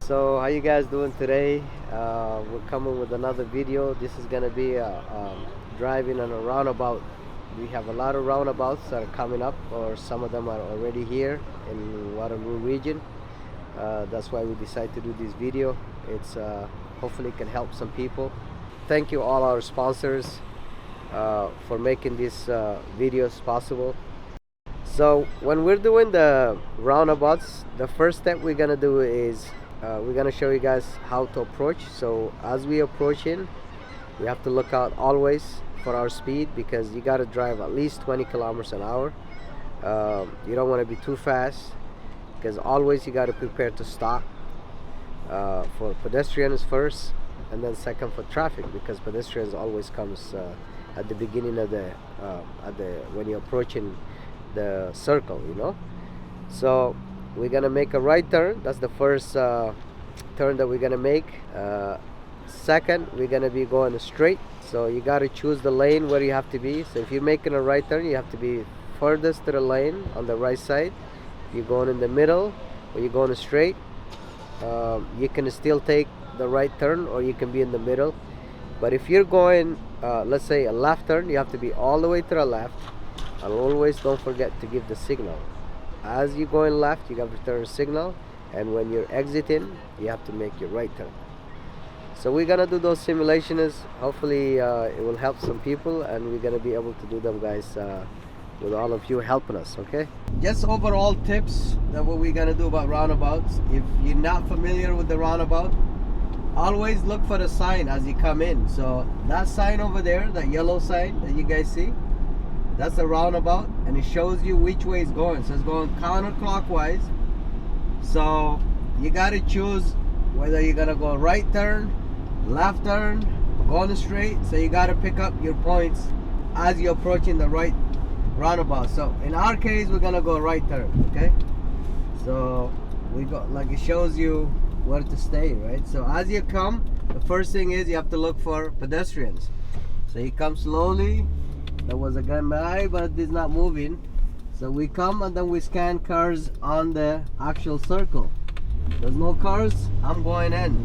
So how you guys doing today? We're coming with another video. This is gonna be driving on a roundabout. We have a lot of roundabouts that are coming up, or some of them are already here in Waterloo region. That's why we decided to do this video. It's hopefully can help some people. Thank you all our sponsors for making these videos possible. So when we're doing the roundabouts, the first step we're gonna do is we're gonna show you guys how to approach. So as we approach in, we have to look out always for our speed, because you got to drive at least 20 kilometers an hour. You don't want to be too fast, because always you got to prepare to stop for pedestrians first, and then second for traffic, because pedestrians always comes at the beginning of the when you're approaching the circle, you know. So we're gonna make a right turn. That's the first turn that we're gonna make. Second, we're gonna be going straight, so you got to choose the lane where you have to be. So if you're making a right turn, you have to be furthest to the lane on the right side. If you're going in the middle or you're going straight, you can still take the right turn, or you can be in the middle. But if you're going let's say a left turn, you have to be all the way to the left, and always don't forget to give the signal. As you're going left, you have to turn signal, and when you're exiting, you have to make your right turn. So we're gonna do those simulations. Hopefully it will help some people, and we're gonna be able to do them, guys, with all of you helping us. Okay, just overall tips that what we're gonna do about roundabouts. If you're not familiar with the roundabout, always look for the sign as you come in. So that sign over there, that yellow sign that you guys see, that's the roundabout, and it shows you which way it's going. So it's going counterclockwise. So you got to choose whether you're gonna go right turn, left turn, going straight. So you got to pick up your points as you're approaching the right roundabout. So in our case, we're gonna go right turn. Okay, so we go, like, it shows you where to stay, right? So as you come, the first thing is you have to look for pedestrians. So you come slowly. There was a guy by, but it's not moving. So we come, and then we scan cars on the actual circle. There's no cars, I'm going in.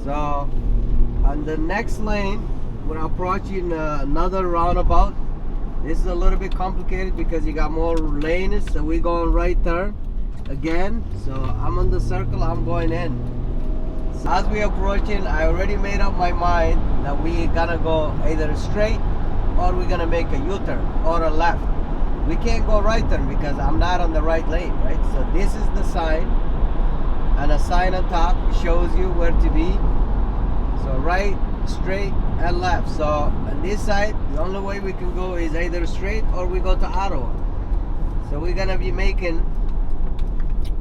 So on the next lane, we're approaching another roundabout. This is a little bit complicated because you got more lanes. So we're going right turn again. So I'm on the circle, I'm going in. So as we approaching, I already made up my mind that we gonna go either straight, or we're gonna make a U-turn or a left. We can't go right turn because I'm not on the right lane, right? So this is the sign, and a sign on top shows you where to be. So right, straight, and left. So on this side, the only way we can go is either straight, or we go to Ottawa. So we're gonna be making,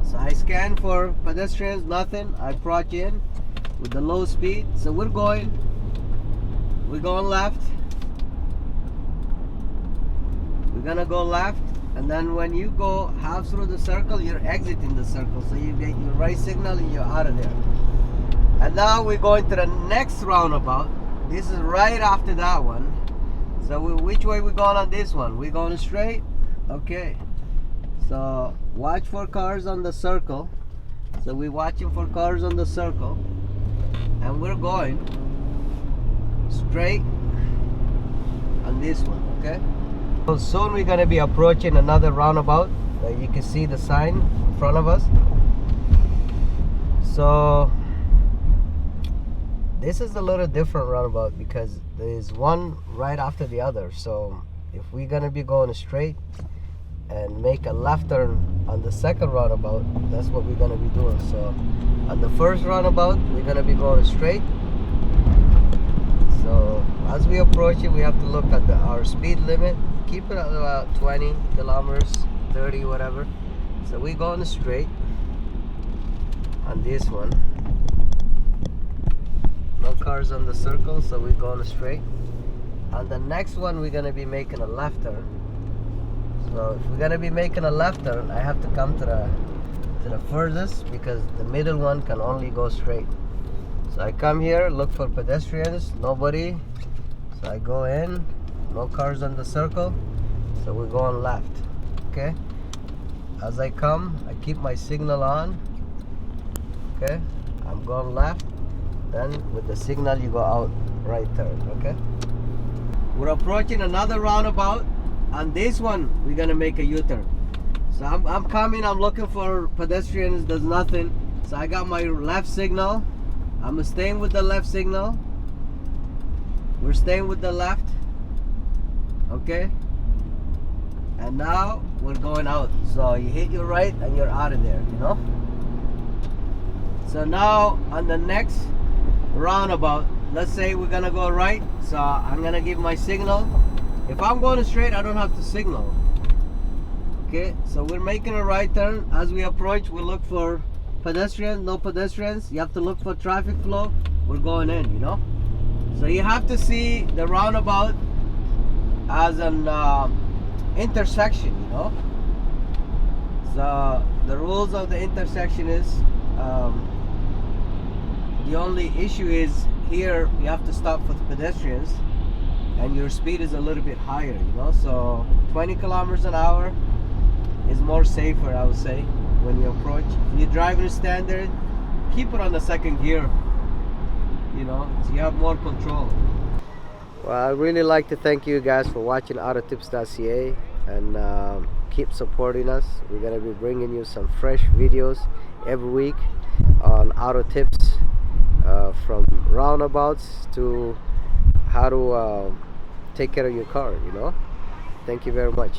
so I scan for pedestrians, nothing. I approach in with the low speed. So we're going left. We're gonna go left, and then when you go half through the circle, you're exiting the circle. So you get your right signal and you're out of there. And now we're going to the next roundabout. This is right after that one. So which way we going on this one? We're going straight? Okay. So watch for cars on the circle. So we're watching for cars on the circle, and we're going straight on this one, okay? So soon we're gonna be approaching another roundabout. You can see the sign in front of us. So this is a little different roundabout because there's one right after the other. So if we're gonna be going straight and make a left turn on the second roundabout, that's what we're gonna be doing. So on the first roundabout, we're gonna be going straight. So as we approach it, we have to look at our speed limit. Keep it at about 20 kilometers, 30, whatever. So we're going straight on this one. No cars on the circle, so we're going straight. On the next one, we're gonna be making a left turn. So if we're gonna be making a left turn, I have to come to the furthest, because the middle one can only go straight. So I come here, look for pedestrians, nobody. So I go in, no cars on the circle, so we're going left. Okay, as I come, I keep my signal on, Okay, I'm going left, then with the signal you go out right turn. Okay, we're approaching another roundabout. On this one we're gonna make a U-turn. So I'm coming, I'm looking for pedestrians, there's nothing. So I got my left signal, I'm staying with the left signal. We're staying with the left. Okay, and now we're going out. So you hit your right and you're out of there, you know. So now on the next roundabout, let's say we're gonna go right, so I'm gonna give my signal. If I'm going straight, I don't have to signal. Okay, so we're making a right turn. As we approach, we look for pedestrians, no pedestrians. You have to look for traffic flow. We're going in, you know. So you have to see the roundabout as an intersection, you know. So the rules of the intersection is the only issue is here you have to stop for the pedestrians and your speed is a little bit higher, you know. So 20 kilometers an hour is more safer, I would say, when you approach. If you're driving standard, keep it on the second gear, you know, so you have more control. Well, I really like to thank you guys for watching autotips.ca and keep supporting us. We're going to be bringing you some fresh videos every week on auto tips, from roundabouts to how to take care of your car, you know. Thank you very much.